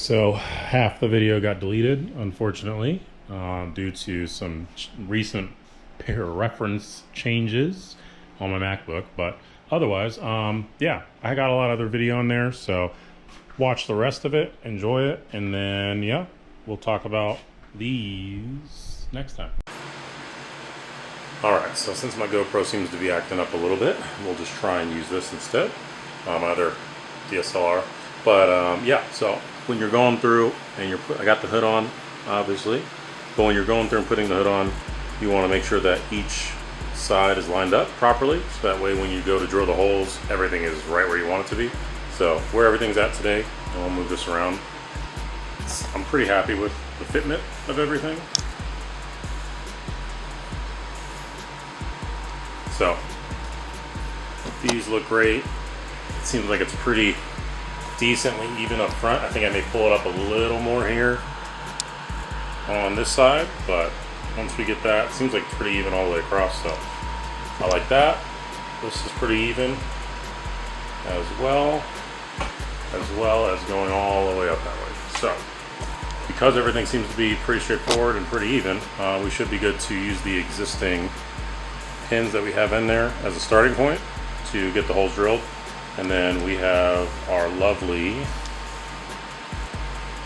so half the video got deleted, unfortunately, due to some recent pair reference changes on my MacBook. But otherwise, yeah, I got a lot of other video on there, so watch the rest of it, enjoy it, and then, yeah, we'll talk about these next time. Alright, so since my GoPro seems to be acting up a little bit, we'll just try and use this instead, my other DSLR. But yeah, so when you're going through and I got the hood on, obviously, but when you're going through and putting the hood on, you want to make sure that each side is lined up properly, so that way when you go to drill the holes, everything is right where you want it to be. So where everything's at today, I'll move this around. I'm pretty happy with the fitment of everything. So these look great. It seems like it's pretty decently even up front. I think I may pull it up a little more here on this side, but once we get that, it seems like it's pretty even all the way across, so I like that. This is pretty even as well as going all the way up that way. So because everything seems to be pretty straightforward and pretty even, we should be good to use the existing pins that we have in there as a starting point to get the holes drilled. And then we have our lovely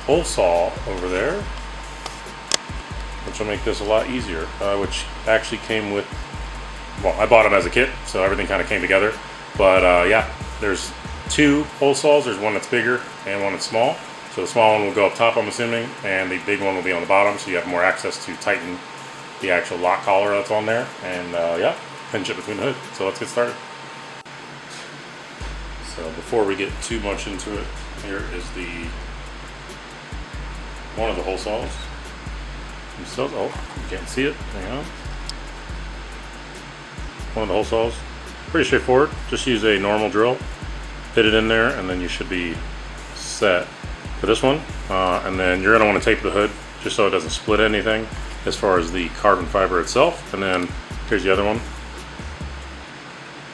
hole saw over there, which will make this a lot easier, which actually came with, well, I bought them as a kit, so everything kind of came together. But yeah, there's two hole saws. There's one that's bigger and one that's small. So the small one will go up top, I'm assuming, and the big one will be on the bottom, so you have more access to tighten the actual lock collar that's on there. And yeah, pinch it between the hood. So let's get started. So before we get too much into it, here is one of the hole saws. Oh, you can't see it. Hang on. One of the hole saws. Pretty straightforward. Just use a normal drill, fit it in there, and then you should be set for this one. And then you're going to want to tape the hood just so it doesn't split anything as far as the carbon fiber itself. And then here's the other one.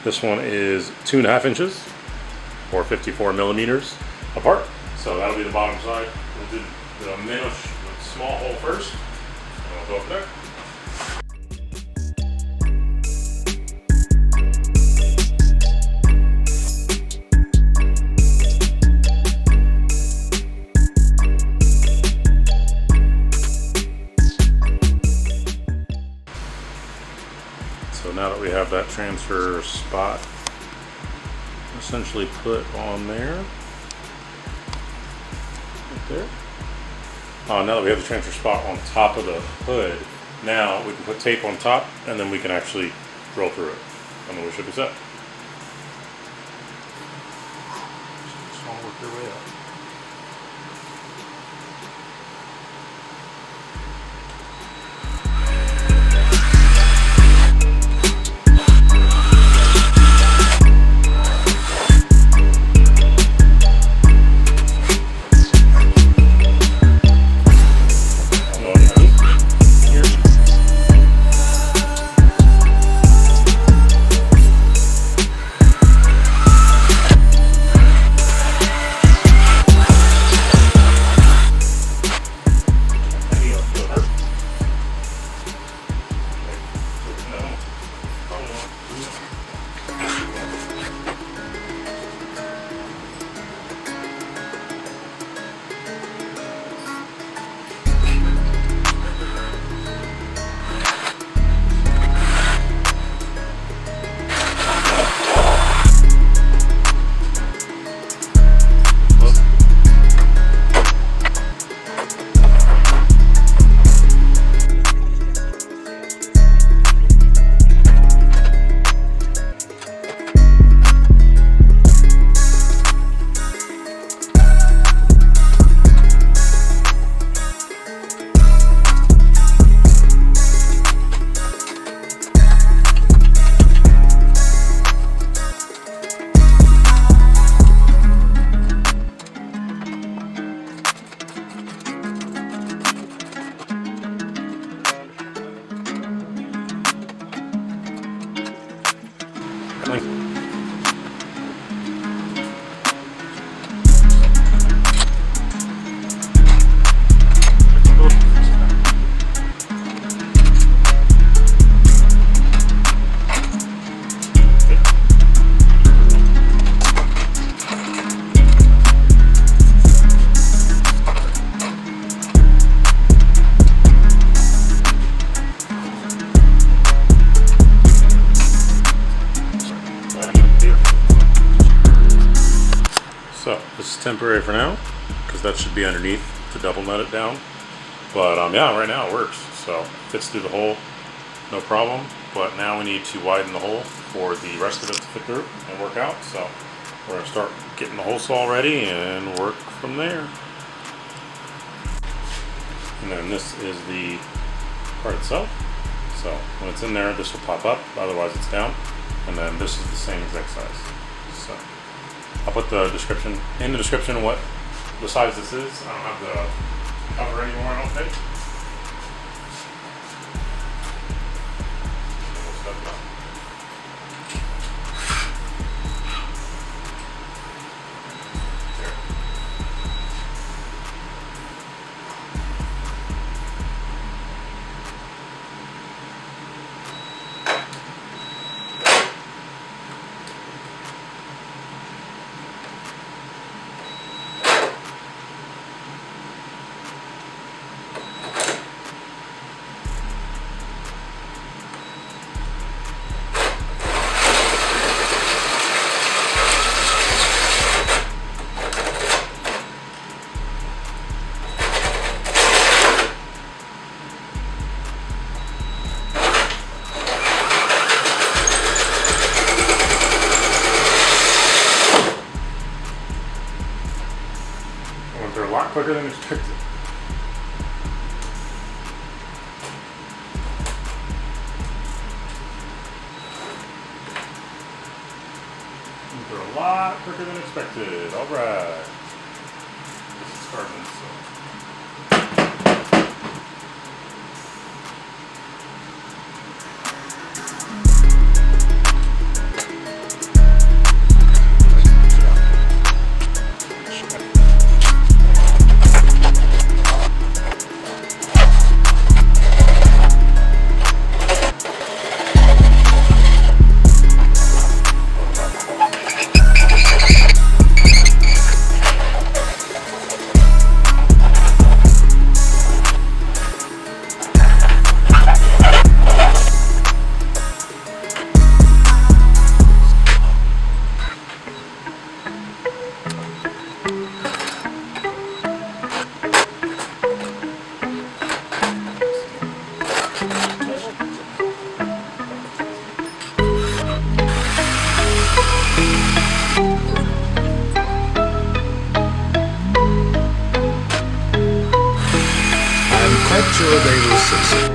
This one is 2.5 inches. Or 54 millimeters apart. So that'll be the bottom side. We'll do the small hole first, and we'll go up there. So now that we have that transfer spot essentially put on there, right there. Now that we have the transfer spot on top of the hood, now we can put tape on top, and then we can actually drill through it, and then we should be set. Just want to work your way up. So this is temporary for now because that should be underneath to double nut it down. But yeah, right now it works. So fits through the hole, no problem. But now we need to widen the hole for the rest of it to fit through and work out. So we're gonna start getting the hole saw ready and work from there. And then this is the part itself. So when it's in there, this will pop up, otherwise it's down. And then this is the same exact size. So I'll put the description in the description what the size this is. I don't have the cover anymore, I don't think. They're a lot quicker than expected. They're a lot quicker than expected. All right. This is carbon, so. Quite sure they will succeed.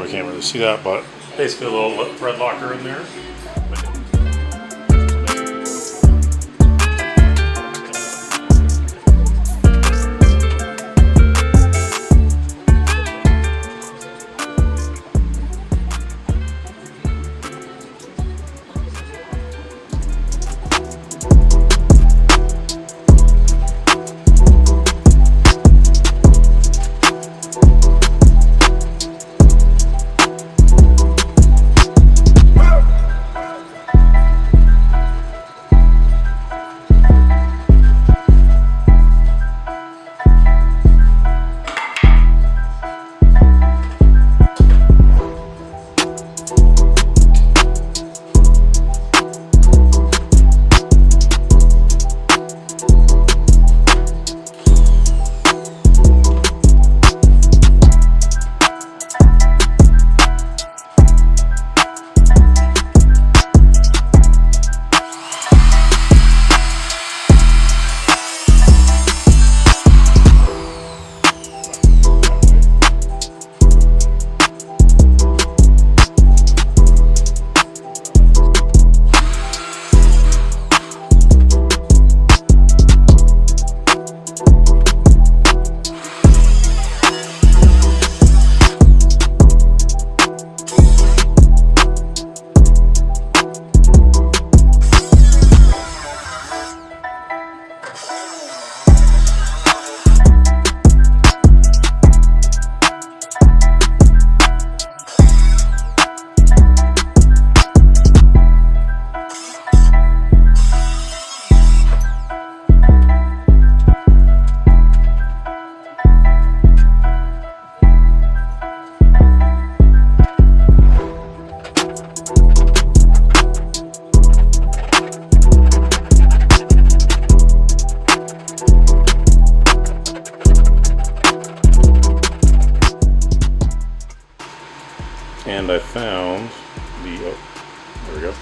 probably can't really see that, but basically a little thread locker in there. And I found the, there we go,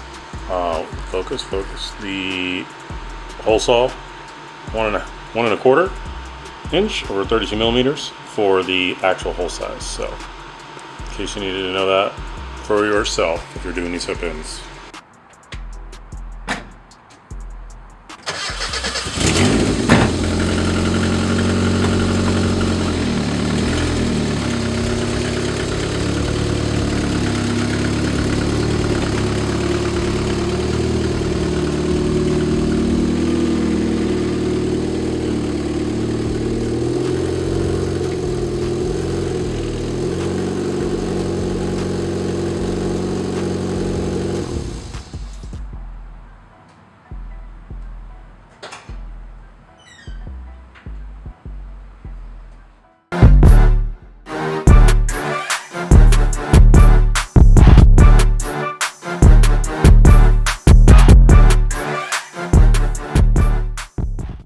focus, the hole saw, 1.25 inch or 32 millimeters for the actual hole size. So in case you needed to know that for yourself if you're doing these hook ends.